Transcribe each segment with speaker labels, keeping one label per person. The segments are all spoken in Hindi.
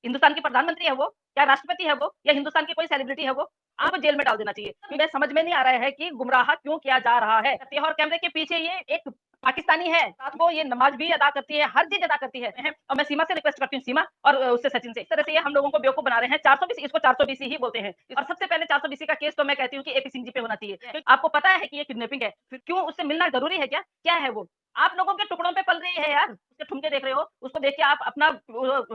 Speaker 1: हिंदुस्तान की प्रधानमंत्री है वो, क्या राष्ट्रपति है वो, या हिंदुस्तान की कोई सेलिब्रिटी है वो? आपको जेल में डाल देना चाहिए। मुझे समझ में नहीं आ रहा है कि गुमराह क्यों किया जा रहा है? और कैमरे के पीछे ये एक पाकिस्तानी है, रात को ये नमाज़ भी अदा करती है, हर चीज़ अदा करती है। और मैं सीमा से रिक्वेस्ट करती हूँ, सीमा और उससे सचिन से, इस तरह से ये हम लोगों को बेवकूफ बना रहे हैं। 420 इसको 420 ही बोलते हैं। और सबसे पहले 420 का केस तो मैं कहती हूँ कि एपी सिंह जी पे होना चाहिए। आपको पता है कि ये किडनैपिंग है, फिर क्यों उससे मिलना ज़रूरी है क्या? क्या है वो? आप लोगों के टुकड़ों पे पल रही है यार। उसके ठुमके देख रहे हो, उसको देख के आप अपना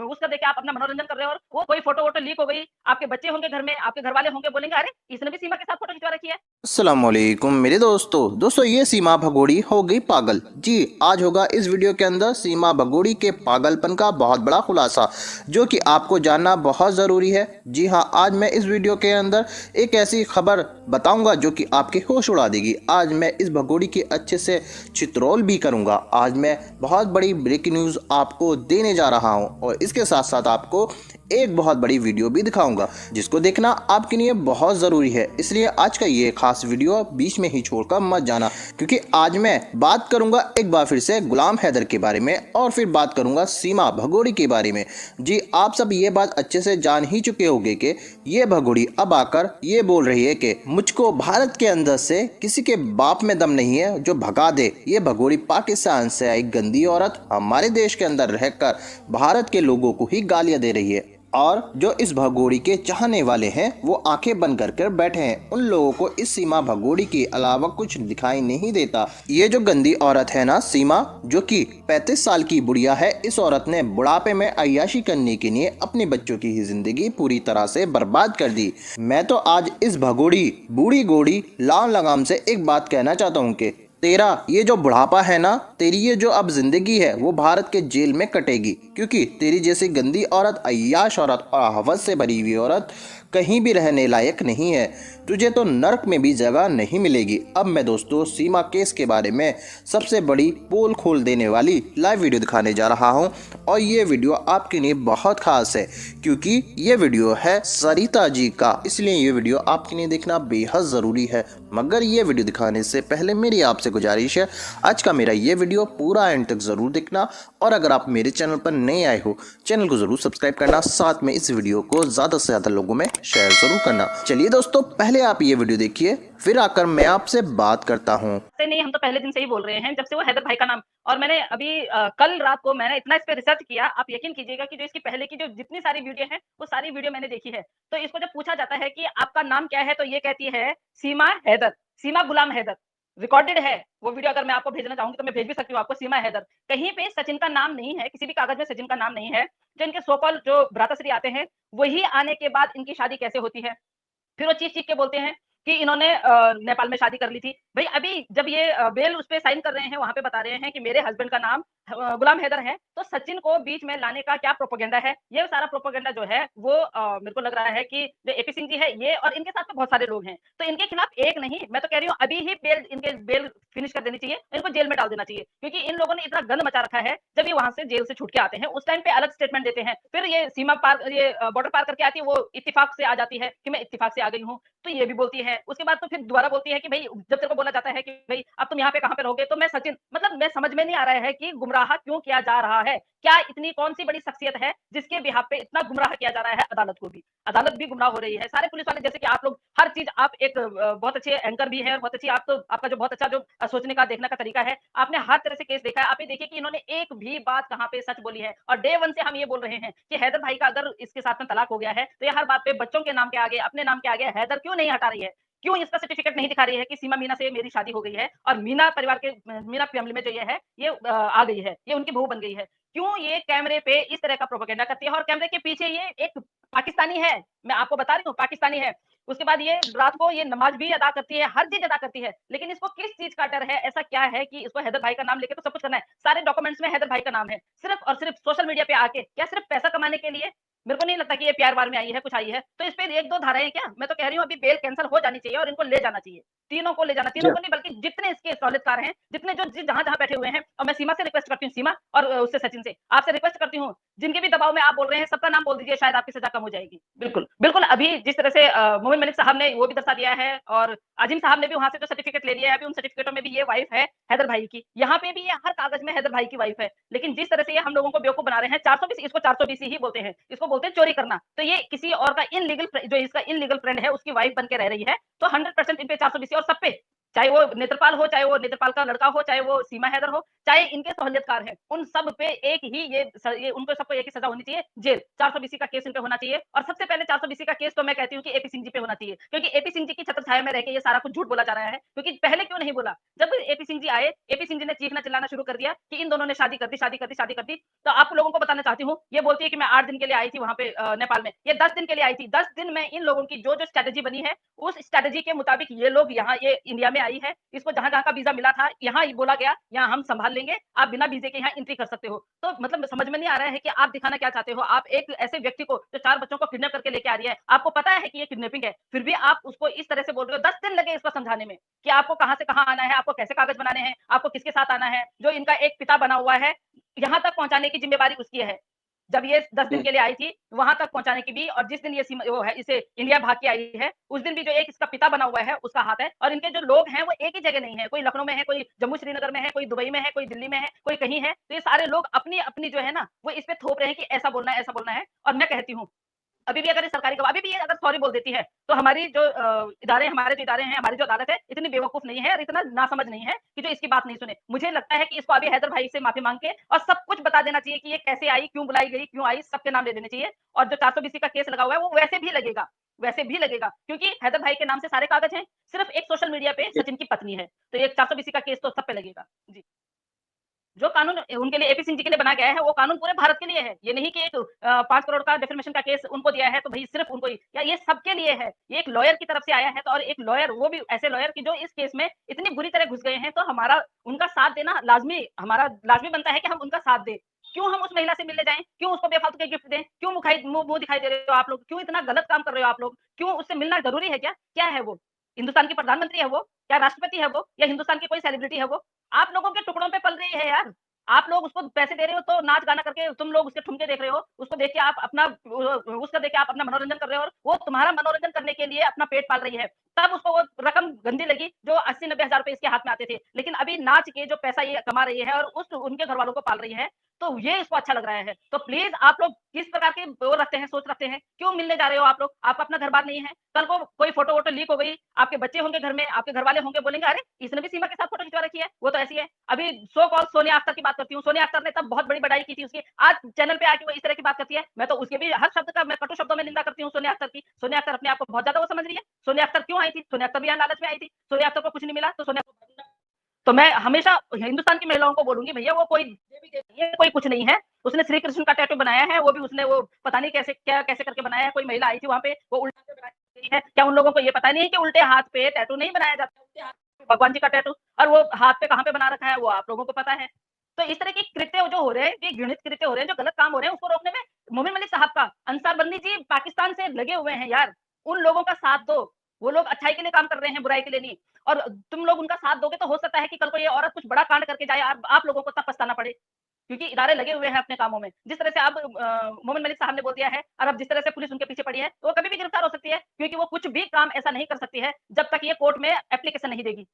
Speaker 1: उसका देख के आप अपना मनोरंजन कर रहे हो और वो कोई फ़ोटो-वोटो लीक हो गई, आपके बच्चे होंगे घर में, आपके घरवाले होंगे, बोलेंगे, "अरे! इसने भी सीमा के साथ फ़ोटो खिंचवा रखी है।"
Speaker 2: अस्सलामुअलैकुम मेरे दोस्तों ये सीमा भगोड़ी हो गई पागल। जी आज होगा इस वीडियो के अंदर सीमा भगोड़ी के पागलपन का बहुत बड़ा खुलासा जो कि आपको जानना बहुत ज़रूरी है। जी हाँ, आज मैं इस वीडियो के अंदर एक ऐसी खबर बताऊंगा जो कि आपके होश उड़ा देगी। आज मैं इस भगोड़ी की अच्छे से चित्रोल भी करूंगा। आज मैं बहुत बड़ी ब्रेकिंग न्यूज़ आपको देने जा रहा हूँ और इसके साथ साथ आपको एक बहुत बड़ी वीडियो भी दिखाऊंगा जिसको देखना आपके लिए बहुत ज़रूरी है। इसलिए आज का ये खास वीडियो बीच में ही छोड़कर मत जाना, क्योंकि आज मैं बात करूंगा एक बार फिर से गुलाम हैदर के बारे में और फिर बात करूंगा सीमा भगोड़ी के बारे में। जी आप सब ये बात अच्छे से जान ही चुके होंगे कि ये भगोड़ी अब आकर ये बोल रही है कि मुझको भारत के अंदर से किसी के बाप में दम नहीं है जो भगा दे। ये भगोड़ी पाकिस्तान से आई गंदी औरत हमारे देश के अंदर रहकर भारत के लोगों को ही गालियां दे रही है और जो इस भगोड़ी के चाहने वाले हैं वो आंखें बंद कर बैठे हैं। उन लोगों को इस सीमा भगोड़ी के अलावा कुछ दिखाई नहीं देता। ये जो गंदी औरत है ना सीमा, जो कि 35 साल की बुढ़िया है, इस औरत ने बुढ़ापे में अय्याशी करने के लिए अपने बच्चों की ही जिंदगी पूरी तरह से बर्बाद कर दी। मैं तो आज इस भगोड़ी बूढ़ी गोड़ी लाल लगाम से एक बात कहना चाहता हूँ कि तेरा ये जो बुढ़ापा है ना, तेरी ये जो अब जिंदगी है वो भारत के जेल में कटेगी, क्योंकि तेरी जैसी गंदी औरत, अय्याश औरत और हवस से भरी हुई औरत कहीं भी रहने लायक नहीं है। तुझे तो नर्क में भी जगह नहीं मिलेगी। अब मैं दोस्तों सीमा केस के बारे में सबसे बड़ी पोल खोल देने वाली लाइव वीडियो दिखाने जा रहा हूं और ये वीडियो आपके लिए बहुत खास है क्योंकि ये वीडियो है सरिता जी का, इसलिए ये वीडियो आपके लिए देखना बेहद ज़रूरी है। मगर ये वीडियो दिखाने से पहले मेरी आपसे गुजारिश है, आज का मेरा ये वीडियो पूरा एंड तक ज़रूर देखना और अगर आप मेरे चैनल पर नए आए हो चैनल को ज़रूर सब्सक्राइब करना, साथ में इस वीडियो को ज़्यादा से ज़्यादा लोगों में शेयर ज़रूर करना। चलिए दोस्तों, पहले आप ये वीडियो देखिए, फिर आकर मैं आपसे बात करता हूँ।
Speaker 1: नहीं, हम तो पहले दिन से ही बोल रहे हैं, जब से वो हैदर भाई का नाम। और मैंने अभी कल रात को मैंने इतना इस पे रिसर्च किया, आप यकीन कीजिएगा कि जो इसकी पहले की जो जितनी सारी वीडियो हैं, वो सारी वीडियो मैंने देखी है। तो इसको जब पूछा जाता है कि आपका नाम क्या है, तो ये कहती है सीमा हैदर, सीमा गुलाम हैदर। रिकॉर्डेड है, वो वीडियो अगर मैं आपको भेजना चाहूँगी तो मैं भेज भी सकती हूँ आपको, सीमा हैदर। कहीं पे सचिन का नाम नहीं है, किसी भी कागज़ में सचिन का नाम नहीं है। जो इनके सो कॉल्ड जो भ्राताश्री आते हैं, वही आने के बाद इनकी शादी कैसे होती है? फिर वो चीख-चीख के बोलते हैं कि इन्होंने नेपाल में शादी कर ली थी। भई अभी जब ये बेल उस पे साइन कर रहे हैं, वहाँ पे बता रहे हैं कि मेरे हस्बैंड का नाम गुलाम हैदर है, तो सचिन को बीच में लाने का क्या प्रोपेगेंडा है? ये सारा प्रोपेगेंडा जो है वो मेरे को लग रहा है कि जो एपी सिंह जी है ये और इनके साथ में बहुत सारे लोग हैं। तो इनके खिलाफ एक नहीं, मैं तो कह रही हूँ अभी ही बेल फिनिश कर देनी चाहिए, इनको जेल में डाल देना चाहिए। क्योंकि इन लोगों ने इतना गंद मचा रखा है, जब ये वहाँ से जेल से छूट के आते हैं, उस टाइम पे अलग स्टेटमेंट देते हैं। फिर ये सीमा पार ये बॉर्डर पार करके आती है, वो इत्तेफाक से आ जाती है कि मैं इत्तेफाक से आ गई हूँ। तो ये भी बोलती है। उसके बाद तो फिर दोबारा बोलती है कि भई जब तेरे को बोला जाता है कि भई अब तुम यहाँ पे कहाँ पे रहोगे? तो मैं सचिन, मतलब मैं समझ में नहीं आ रहा है कि गुमराह क्यों किया जा रहा है? क्या इतनी कौन-सी बड़ी शख्सियत है जिसके बिहाफ़ पे इतना गुमराह किया जा रहा है अदालत को भी? अदालत भी गुमराह हो रही है। सारे पुलिस वाले जैसे कि आप लोग हर चीज़ आप एक बहुत अच्छे एंकर भी हैं और बहुत अच्छी आप तो आपका जो बहुत अच्छा जो सोचने का, देखने का तरीका है। आपने हर तरह से केस देखा है। आप ये देखिए कि इन्होंने एक भी बात कहाँ पे सच बोली है और डे 1 से हम ये बोल रहे हैं कि हैदर भाई का अगर इसके साथ में तलाक हो गया है, तो ये हर बात पे बच्चों के नाम के आगे, अपने नाम के आगे हैदर क्यों नहीं हटा रही है? क्यों इसका सर्टिफिकेट नहीं दिखा रही है कि सीमा मीना से मेरी शादी हो गई है और मीना परिवार के मीना फैमिली में जो ये है, ये आ गई है, ये उनकी बहू बन गई है। क्यों ये कैमरे पे इस तरह का प्रोपेगेंडा करती है और कैमरे के पीछे ये एक पाकिस्तानी है, मैं आपको बता रही हूँ पाकिस्तानी है। उसके बाद ये रात को ये नमाज़ भी अदा करती है, हर चीज़ अदा करती है, लेकिन इसको किस चीज़ का डर है? ऐसा क्या है कि इसको हैदर भाई का नाम लेके तो सब कुछ करना है। सारे डॉक्यूमेंट्स में हैदर भाई का नाम है, सिर्फ़ और सिर्फ़ सोशल मीडिया पे आके, क्या सिर्फ़ पैसा कमाने के लिए? मेरे को नहीं लगता कि ये प्यार-व्यार में आई है, कुछ आई है। तो इस पे 1-2 धाराएँ क्या? मैं तो कह रही हूँ अभी बेल कैंसल हो जानी चाहिए और इनको ले जाना चाहिए। तीनों को ले जाना, तीनों को नहीं बल्कि जितने इसके सौलेतकार हैं, जितने जो जहाँ-जहाँ बैठे हुए हैं। और मैं सीमा से रिक्वेस्ट करती हूँ, सीमा और उससे सचिन से, आपसे रिक्वेस्ट करती हूँ, जिनके भी दबाव में आप बोल रहे हैं, सबका नाम बोल दीजिए, शायद आपकी सज़ा कम हो जाएगी। बिल्कुल, बिल्कुल अभी जिस तरह से मोमिन मलिक साहब ने वो भी दर्शा दिया है और आज़िम साहब ने भी वहाँ से जो सर्टिफ़िकेट ले लिया है, अभी उन सर्टिफ़िकेटों में भी ये वाइफ़ है हैदर भाई की। यहाँ पे भी ये हर कागज़ में हैदर भाई की वाइफ़ है। लेकिन जिस तरह से ये हम लोगों को बेवकूफ़ बना रहे हैं, 420 इसको 420 ही बोलते हैं। इसको बोलते हैं चोरी करना, तो ये किसी और का इनलीगल जो इसका इनलीगल फ्रेंड है उसकी वाइफ बन के रह रही है, तो 100% इन पे 420 और सब पे, चाहे वो नेत्रपाल हो, चाहे वो नेत्रपाल का लड़का हो, चाहे वो सीमा हैदर हो, चाहे इनके सहूलियतकार हैं, उन सब पे एक ही ये उनको सबको एक ही सजा होनी चाहिए, जेल। 420 का केस इन पे होना चाहिए और सबसे पहले 420 का केस तो मैं कहती हूँ कि एपी सिंह जी पे होना चाहिए, क्योंकि एपी सिंह जी की छत्रछाया में रह के ये सारा कुछ झूठ बोला जा रहा है, क्योंकि पहले क्यों नहीं बोला? जब एपी सिंह जी आए, एपी सिंह जी ने चीखना चिल्लाना शुरू कर दिया कि इन दोनों ने शादी कर दी, शादी कर दी, शादी कर दी। तो आप लोगों को बताना चाहती हूँ, ये बोलती है कि मैं 8 दिन के लिए आई थी वहाँ पे नेपाल में, ये 10 दिन के लिए आई थी। 10 दिन में इन लोगों की जो-जो स्ट्रैटेजी बनी है, उस स्ट्रैटेजी के मुताबिक ये लोग यहाँ ये इंडिया में आई है, इसको जहाँ-जहाँ का वीज़ा मिला था, यहाँ बोला गया, यहाँ हम सँभाल लेंगे, आप बिना वीज़े के यहाँ एंट्री कर सकते हो। तो मतलब समझ में नहीं आ रहा है कि आप दिखाना क्या चाहते हो? आप एक ऐसे व्यक्ति को जो 4 बच्चों को किडनैप करके लेके आ रही है, आपको पता है कि ये किडनैपिंग है, फिर भी आप उसको इस तरह से बोल रहे हो। 10 दिन लगे इसको समझाने में कि आपको कहाँ से कहाँ आना है, आपको कैसे कागज़ बनाने हैं, आपको किसके साथ आना है। जो इनका एक पिता बना हुआ है, यहाँ तक पहुँचाने की ज़िम्मेवारी उसकी है। जब ये 10 दिन के लिए आई थी, वहाँ तक पहुँचाने की भी, और जिस दिन ये सीमा वो है इसे इंडिया भाग के आई है, उस दिन भी जो एक इसका पिता बना हुआ है, उसका हाथ है, और इनके जो लोग हैं, वो एक ही जगह नहीं है। कोई लखनऊ में है, कोई जम्मू श्रीनगर में है, कोई दुबई में है, कोई दिल्ली में है, कोई कहीं है। तो ये सारे लोग अपनी-अपनी जो है ना, वो इस पे थोप रहे हैं कि ऐसा बोलना है। और मैं कहती हूँ, अभी भी अगर ये सरकारी गवाह अभी भी ये अगर सॉरी बोल देती है, तो हमारी जो हमारे जो इदारे हैं, हमारी जो अदालत है, इतनी बेवकूफ़ नहीं है और इतना नासमझ नहीं है कि जो इसकी बात नहीं सुने। मुझे लगता है कि इसको अभी हैदर भाई से माफ़ी माँग के और सब कुछ बता देना चाहिए कि ये कैसे आई, क्यों बुलाई गई, क्यों आई, सबके नाम ले देने चाहिए। और जो 420 का केस लगा हुआ है, वो वैसे भी लगेगा, क्योंकि हैदर भाई के नाम से सारे कागज़ हैं, सिर्फ़ एक सोशल मीडिया पे सचिन की पत्नी है। तो ये 420 का केस तो सब पे लगेगा। जी। जो कानून उनके लिए एपी सिंह जी के लिए बनाया गया है, वो कानून पूरे भारत के लिए है। ये नहीं कि एक 5 करोड़ का डिफेमेशन का केस उनको दिया है, तो भई सिर्फ़ उनको ही, या ये सबके लिए है। ये एक लॉयर की तरफ से आया है, तो और एक लॉयर, वो भी ऐसे लॉयर कि जो इस केस में इतनी बुरी तरह घुस गए हैं, तो हमारा उनका साथ देना लाज़मी बनता है कि हम उनका साथ दें। क्यों हम उस महिला से मिलने जाएँ? क्यों उसको बेफ़ालतू के गिफ्ट दें? क्यों मुँह दिखाई दे रहे हो आप लोग? क्यों इतना गलत काम कर रहे हो आप लोग? क्यों उससे मिलना ज़रूरी है क्या? क्या है वो? हिंदुस्तान की प्रधानमंत्री है वो? क्या राष्ट्रपति है वो? या हिंदुस्तान की कोई सेलिब्रिटी है वो? आप लोगों के टुकड़ों पे पल रही है यार। आप लोग उसको पैसे दे रहे हो, तो नाच-गाना करके तुम लोग उसके ठुमके देख रहे हो, उसको देख के आप अपना उसका देख के आप अपना मनोरंजन कर रहे हो, और वो तुम्हारा मनोरंजन करने के लिए अपना पेट पाल रही है। तब उसको वो रकम गंदी लगी जो 80-90 हज़ार रुपए इसके हाथ में आते थे। लेकिन अभी नाच के जो पैसा ये कमा रही है और उस उनके घरवालों को पाल रही है, तो ये इसको अच्छा लग रहा है। तो प्लीज़ आप लोग किस प्रकार के वो रखते हैं, सोच रखते हैं? क्यों मिलने जा रहे हो आप लोग? आपका अपना घर-बार नहीं है? कल को कोई फ़ोटो-वोटो लीक हो गई, आपके बच्चे होंगे घर में, आपके घरवाले होंगे, बोलेंगे, "अरे! इसने भी सीमा के साथ फ़ोटो खिंचवा रखी है, वो तो ऐसी है।" अभी सो कॉल्ड सोनिया अख्तर की बात करती हूँ। सोनिया अख्तर ने तब बहुत बड़ी बड़ाई की थी उसकी। आज चैनल पे आके वो इस तरह की बात करती है। मैं तो उसके भी हर शब्द का मैं कटु शब्दों में निंदा करती हूँ सोनिया अख्तर की। सोनिया अख्तर अपने आप को बहुत ज़्यादा वो समझ रही है। सोनिया अख्तर क्यों आई थी? सोनिया अख्तर भी यहाँ लालच में आई थी। सोनिया अख्तर को कुछ नहीं मिला, तो सोनिया तो मैं हमेशा हिंदुस्तान की महिलाओं को बोलूँगी, भैया वो कोई देवी-देवता नहीं है, कोई कुछ नहीं है। उसने श्री कृष्ण का टैटू बनाया है, वो भी उसने वो पता नहीं कैसे करके बनाया है। कोई महिला आई थी वहाँ पे, वो उल्टा से बनाई गई है। क्या उन लोगों को ये पता नहीं है कि उल्टे हाथ पे टैटू नहीं बनाया जाता? उल्टे हाथ पे भगवान जी का टैटू, और वो हाथ पे कहाँ पे बना रखा है, वो आप लोगों को पता है। तो इस तरह के कृत्य जो हो रहे हैं, ये घृणित कृत्य हो रहे हैं, जो गलत काम हो रहे हैं, उसको रोकने में मोमिन मलिक साहब का, अंसार बंदी जी पाकिस्तान से लगे हुए हैं यार। उन लोगों का साथ दो। वो लोग अच्छाई के लिए काम कर रहे हैं, बुराई के लिए नहीं। और तुम लोग उनका साथ दोगे, तो हो सकता है कि कल को ये औरत कुछ बड़ा कांड करके जाए, आप लोगों को तब पछताना पड़े। क्योंकि इदारे लगे हुए हैं अपने कामों में। जिस तरह से अब मोमिन मलिक साहब ने बोल दिया है, और अब जिस तरह से पुलिस उनके पीछे पड़ी है, तो वो कभी भी गिरफ्तार हो सकती है, क्योंकि वो कुछ भी काम ऐसा नहीं कर सकती है, जब तक ये कोर्ट में एप्लीकेशन नहीं देगी।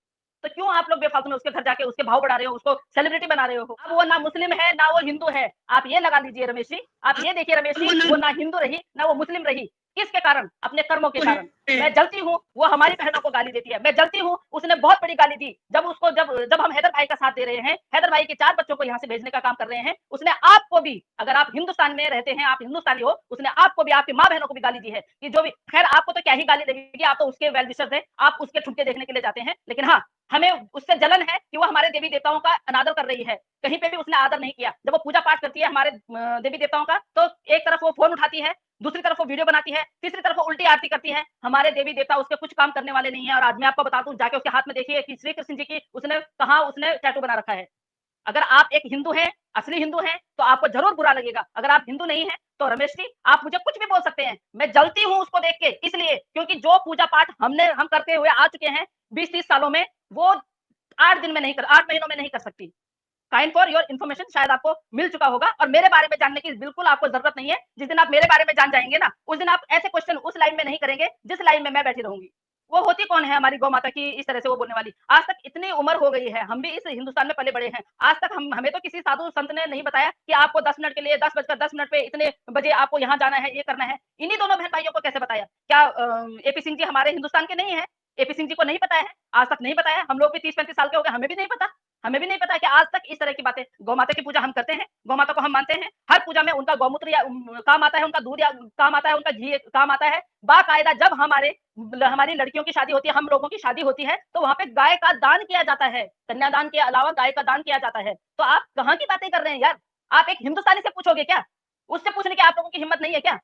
Speaker 1: तो क्यों आप लोग बेफालतू में उसके घर जाके उसके भाव बढ़ा रहे हो, उसको सेलिब्रिटी बना रहे हो? अब वो ना मुस्लिम है, ना वो हिंदू है। आप ये लगा लीजिए रमेश जी, आप ये देखिए रमेश जी, वो ना हिंदू रही, ना वो मुस्लिम रही। किसके कारण? अपने कर्मों के कारण। मैं जलती हूँ, वो हमारी बहनों को गाली देती है। मैं जलती हूँ, उसने बहुत बड़ी गाली दी। जब हम हैदर भाई का साथ दे रहे हैं, हैदर भाई के 4 बच्चों को यहाँ से भेजने का काम कर रहे हैं, उसने आपको भी, अगर आप हिंदुस्तान में रहते हैं, आप हिंदुस्तानी हो, उसने आपको भी, आपकी माँ-बहनों को भी गाली दी है। कि जो भी, खैर आपको तो क्या ही गाली देगी, आप तो उसके वेल विशर्स हैं, आप उसके ठुमके देखने के लिए जाते हैं। लेकिन हाँ, हमें उससे जलन है कि वो हमारे देवी-देवताओं का अनादर कर रही है। कहीं पे भी उसने आदर नहीं किया। जब वो पूजा-पाठ करती है हमारे देवी-देवताओं का, तो एक तरफ वो फ़ोन उठाती है, दूसरी तरफ वो वीडियो बनाती है, तीसरी तरफ वो उल्टी आरती करती है। हमारे देवी-देवता उसके कुछ काम करने वाले नहीं हैं, और आज मैं आपको बता दूँ, जाके उसके हाथ में देखिए कि श्री कृष्ण जी की उसने टैटू बना रखा है। अगर आप एक हिंदू हैं, असली हिंदू हैं, तो आपको ज़रूर बुरा लगेगा। अगर आप हिंदू नहीं हैं, तो रमेश जी, आप मुझे कुछ भी बोल सकते हैं। मैं जलती हूँ उसको देख के, इसलिए क्योंकि जो पूजा-पाठ हम करते हुए आ चुके हैं 20-30 सालों में, वो 8 महीनों में नहीं कर सकती। काइंड फॉर योर इन्फॉर्मेशन, शायद आपको मिल चुका होगा, और मेरे बारे में जानने की बिल्कुल आपको ज़रूरत नहीं है। जिस दिन आप मेरे बारे में जान जाएँगे ना, उस दिन आप ऐसे क्वेश्चन उस लाइन में नहीं करेंगे, जिस लाइन में मैं बैठी रहूँगी। वो होती कौन है हमारी गौ माता की इस तरह से वो बोलने वाली? आज तक इतनी उम्र हो गई है, हम भी इस हिंदुस्तान में पले-बड़े हैं। आज तक हमें तो किसी साधु संत ने नहीं बताया कि आपको 10 मिनट के लिए 10 बजकर 10 मिनट पे इतने बजे आपको यहाँ जाना है, ये करना है। इन्हीं दोनों बहन-भाइयों को कैसे बताया? क्या एपी सिंह जी हमारे हिंदुस्तान के नहीं हैं? एपी सिंह जी को नहीं पता है? आज तक नहीं पता है। हम लोग भी 30-35 साल के हो गए, हमें भी नहीं पता। हमें भी नहीं पता कि आज तक इस तरह की बातें गौ माता की पूजा हम करते हैं, गौ माता को हम मानते हैं। हर पूजा में उनका गौमूत्र या काम आता है, उनका दूध या काम आता है, उनका घी काम आता है। बाकायदा जब हमारी लड़कियों की शादी होती है, हम लोगों की शादी होती है, तो वहाँ पे गाय का दान किया जाता है। कन्यादान के अलावा गाय का दान किया जाता है। तो आप कहाँ की बातें कर रहे हैं यार? आप एक हिंदुस्तानी से पूछोगे क्या? उससे पूछने की आप लोगों की हिम्मत नहीं है क्या?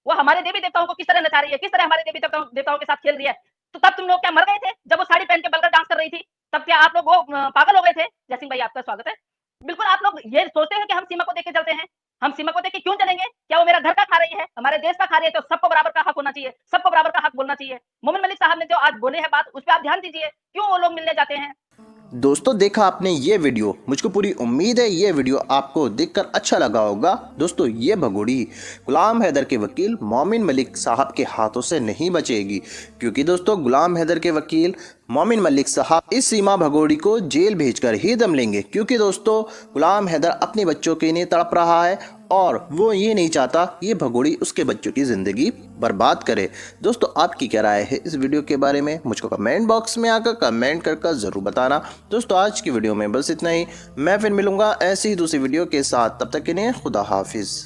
Speaker 1: वो हमारे देवी-देवताओं को किस तरह नचा रही है, किस तरह हमारे देवी-देवताओं देवताओं के साथ खेल रही है। तो तब तुम लोग क्या मर गए थे? जब वो साड़ी पहन के बलकर डांस कर रही थी, तब क्या आप लोग वो पागल हो गए थे? जय सिंह भाई आपका स्वागत है। बिल्कुल आप लोग ये सोचते हैं कि हम सीमा को देख के चलते हैं। हम सीमा को देख के क्यों चलेंगे? क्या वो मेरा घर का खा रही है? हमारे देश का खा रही है तो सबको बराबर का हक होना चाहिए, सबको बराबर का हक बोलना चाहिए। मोमिन मलिक साहब ने जो आज बोले हैं बात, उस पे आप ध्यान दीजिए। क्यों वो लोग मिलने जाते हैं?
Speaker 2: दोस्तों देखा आपने ये वीडियो, मुझको पूरी उम्मीद है ये वीडियो आपको देखकर अच्छा लगा होगा। दोस्तों ये भगोड़ी गुलाम हैदर के वकील मोमिन मलिक साहब के हाथों से नहीं बचेगी, क्योंकि दोस्तों गुलाम हैदर के वकील मोमिन मलिक साहब इस सीमा भगोड़ी को जेल भेजकर ही दम लेंगे, क्योंकि दोस्तों गुलाम हैदर अपने बच्चों के लिए तड़प रहा है और वो ये नहीं चाहता ये भगोड़ी उसके बच्चों की ज़िंदगी बर्बाद करे। दोस्तों आपकी क्या राय है इस वीडियो के बारे में, मुझको कमेंट बॉक्स में आकर कमेंट कर ज़रूर बताना। दोस्तों आज की वीडियो में बस इतना ही, मैं फिर मिलूंगा ऐसी ही दूसरी वीडियो के साथ, तब तक के लिए खुदा हाफिज़।